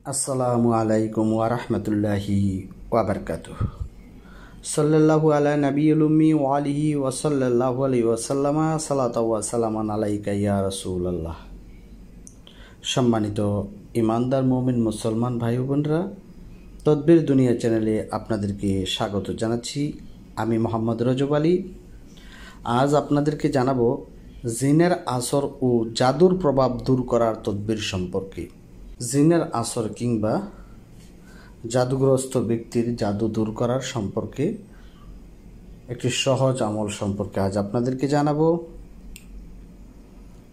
আসসালামু আলাইকুম ওয়া রাহমাতুল্লাহি ওয়া বারাকাতুহু। সাল্লাল্লাহু আলা নবিয়্যিল উম্মি ওয়া আলিহি ওয়া সাল্লাল্লাহু আলাইহি ওয়া সাল্লামা সালাতু ওয়া সালামান আলাইকা ইয়া রাসূলুল্লাহ। সম্মানিত ইমানদার মুমিন মুসলমান ভাই বোনরা, তদবির দুনিয়া চ্যানেলে আপনাদেরকে স্বাগত জানাচ্ছি। আমি মোহাম্মদ রজব আলী। আজ আপনাদেরকে জানাবো জিনের আসর ও জাদুর প্রভাব দূর করার তদবির সম্পর্কে। জিনের আসর কিংবা জাদুগ্রস্ত ব্যক্তির জাদু দূর করার সম্পর্কে একটি সহজ আমল সম্পর্কে আজ আপনাদেরকে জানাবো।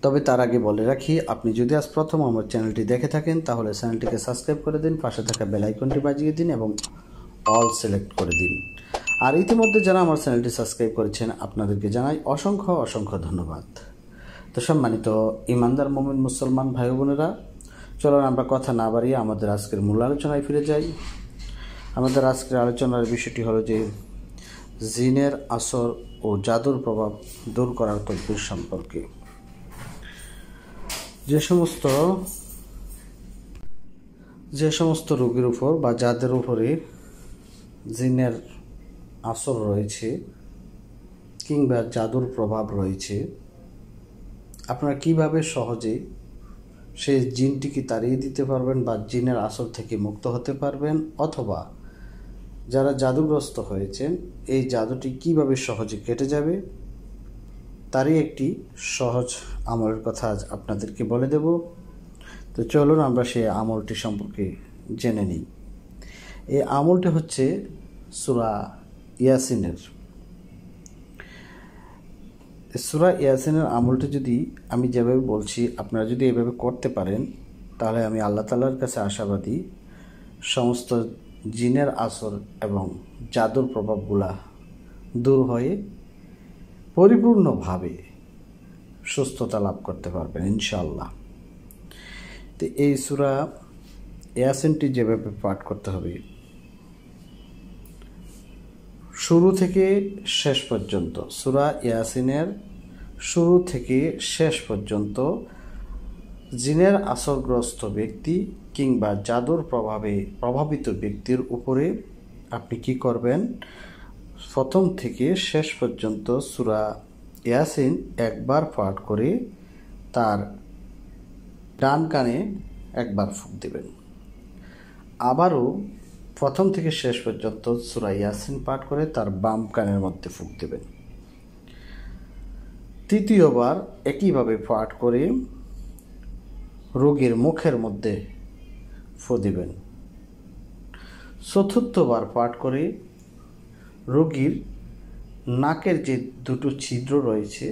তবে তার আগে বলে রাখি, আপনি যদি আজ প্রথম আমার চ্যানেলটি দেখে থাকেন তাহলে চ্যানেলটিকে সাবস্ক্রাইব করে দিন, পাশে থাকা বেল আইকনটি বাজিয়ে দিন এবং অল সিলেক্ট করে দিন। আর ইতিমধ্যে যারা আমার চ্যানেলটি সাবস্ক্রাইব করেছেন আপনাদেরকে জানাই অসংখ্য অসংখ্য ধন্যবাদ। তো সম্মানিত ইমানদার মুমিন মুসলমান ভাই বোনেরা, চলুন আমরা কথা না বাড়িয়ে আমাদের আজকের মূল আলোচনায় ফিরে যাই। আমাদের আজকের আলোচনার বিষয়টি হলো যে জিনের আসর ও জাদুর প্রভাব দূর করার তদবির সম্পর্কে। যে সমস্ত রোগীর উপর বা যাদের উপরে জিনের আসর রয়েছে কিংবা জাদুর প্রভাব রয়েছে, আপনারা কিভাবে সহজে সেই জিনটিকে তাড়িয়ে দিতে পারবেন বা জিনের আসর থেকে মুক্ত হতে পারবেন, অথবা যারা জাদুগ্রস্ত হয়েছেন এই জাদুটি কিভাবে সহজে কেটে যাবে, তারই একটি সহজ আমলের কথা আজ আপনাদেরকে বলে দেব। তো চলুন আমরা সেই আমলটি সম্পর্কে জেনে নিই। এই আমলটি হচ্ছে সূরা ইয়াসিনের। সূরা ইয়াসিনের আমলটি যদি আমি যেভাবে বলছি আপনারা যদি এভাবে করতে পারেন, তাহলে আমি আল্লাহ তাআলার কাছে আশাবাদী সমস্ত জিনের আসর এবং জাদুর প্রভাবগুলা দূর হয়ে পরিপূর্ণভাবে সুস্থতা লাভ করতে পারবেন ইনশাআল্লাহ। তো এই সূরা ইয়াসিনটি যেভাবে পাঠ করতে হবে, শুরু থেকে শেষ পর্যন্ত, সূরা ইয়াসিনের শুরু থেকে শেষ পর্যন্ত জিনের আসরগ্রস্ত ব্যক্তি কিংবা জাদুর প্রভাবে প্রভাবিত ব্যক্তির উপরে আপনি কি করবেন, প্রথম থেকে শেষ পর্যন্ত সূরা ইয়াসিন একবার পাঠ করে তার ডান কানে একবার ফুঁক দেবেন। আবারও প্রথম থেকে শেষ পর্যন্ত সূরা ইয়াসিন পাঠ করে তার বাম কানের মধ্যে ফুঁক দেবেন। তৃতীয়বার একইভাবে পাঠ করে রোগীর মুখের মধ্যে ফু দিবেন। চতুর্থবার পাঠ করে রোগীর নাকের যে দুটো ছিদ্র রয়েছে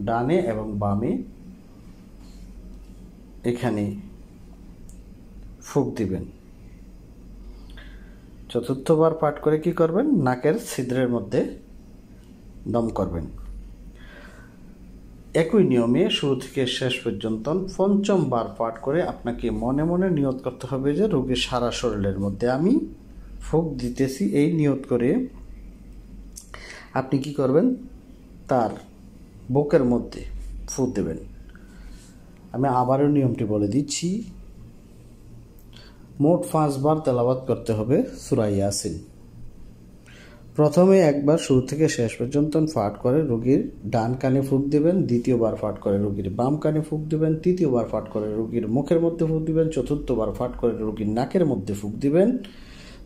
ডানে এবং বামে, এখানে ফুঁক দিবেন। চতুর্থবার পাঠ করে কি করবেন, নাকের ছিদ্রের মধ্যে দম করবেন। একই নিয়মে শুরু থেকে শেষ পর্যন্ত পঞ্চমবার পাঠ করে আপনাকে মনে মনে নিয়ত করতে হবে যে রোগীর সারা শরীরের মধ্যে আমি ফুঁক দিতেছি। এই নিয়ত করে আপনি কি করবেন, তার বুকের মধ্যে ফুঁক দেবেন। আমি আবারও নিয়মটি বলে দিচ্ছি। মোট 5 বার তেলাওয়াত করতে হবে সূরা ইয়াসিন। প্রথমে একবার শুরু থেকে শেষ পর্যন্ত পাঠ করে রোগীর ডান কানে ফুঁক দেবেন, দ্বিতীয়বার পাঠ করে রোগীর বাম কানে ফুঁক দেবেন, তৃতীয়বার পাঠ করে রোগীর মুখের মধ্যে ফুঁক দিবেন, চতুর্থবার পাঠ করে রোগীর নাকের মধ্যে ফুঁক দিবেন,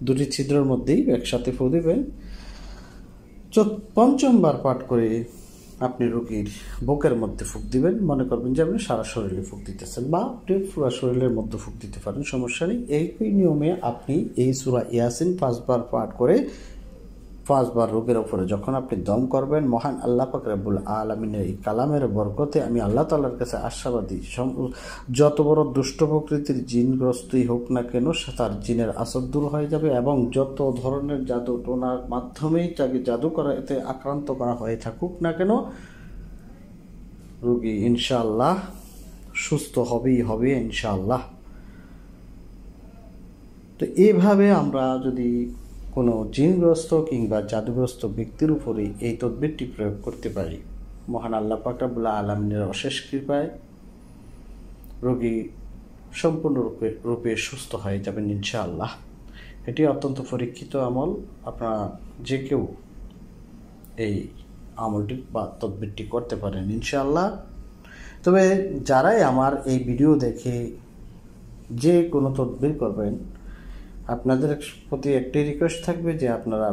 দুটি ছিদ্রের মধ্যেই একসাথে ফুঁক দিবেন। পঞ্চমবার পাঠ করে আপনি রোগীর বুকের মধ্যে ফুঁক দিবেন। মনে করবেন যে আপনি সারা শরীরে ফুঁক দিতেছেন বা আপনি পুরো শরীরের মধ্যে ফুঁক দিতে পারেন, সমস্যা নেই। একই নিয়মে আপনি এই সূরা ইয়াসিন 5 বার পাঠ করে 5 বার রোগের উপরে যখন আপনি দম করবেন, মহান আল্লাহ পাক রব্বুল আলামিনের এই কালামের বরকতে আমি আল্লাহ তাআলার কাছে আশাবাদী যত বড় দুষ্ট প্রকৃতির জিনগ্রস্তই হোক না কেন তার জিনের আসর দূর হয়ে যাবে, এবং যত ধরনের জাদু টোনার মাধ্যমেই তাকে জাদু করা এতে আক্রান্ত করা হয়ে থাকুক না কেন, রোগী ইনশাআল্লাহ সুস্থ হবেই হবে ইনশাআল্লাহ। তো এইভাবে আমরা যদি কোনো জিনগ্রস্ত কিংবা জাদুগ্রস্ত ব্যক্তির উপরে এই তদবিরটি প্রয়োগ করতে পারি, মহান আল্লাহ পাক রব্বুল আলামিনের অশেষ কৃপায় রোগী সম্পূর্ণরূপে সুস্থ হয়ে যাবেন ইনশাআল্লাহ। এটি অত্যন্ত পরীক্ষিত আমল। আপনারা যে কেউ এই আমলটি বা তদবিরটি করতে পারেন ইনশাআল্লাহ। তবে যারাই আমার এই ভিডিও দেখে যে কোনো তদবির করবেন, আপনাদের প্রতি একটি রিকোয়েস্ট থাকবে যে আপনারা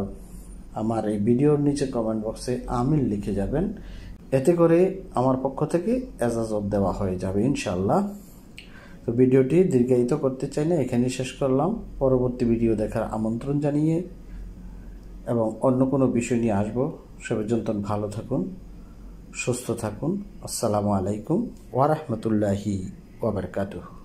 আমার এই ভিডিওর নিচে কমেন্ট বক্সে আমিন লিখে যাবেন। এতে করে আমার পক্ষ থেকে এজাজত দেওয়া হয়ে যাবে ইনশাআল্লাহ। তো ভিডিওটি দীর্ঘায়িত করতে চাই না, এখানেই শেষ করলাম। পরবর্তী ভিডিও দেখার আমন্ত্রণ জানিয়ে এবং অন্য কোনো বিষয় নিয়ে আসবো। সে পর্যন্ত ভালো থাকুন, সুস্থ থাকুন। আসসালামু আলাইকুম ওয়া রাহমাতুল্লাহি ওয়া বারাকাতুহু।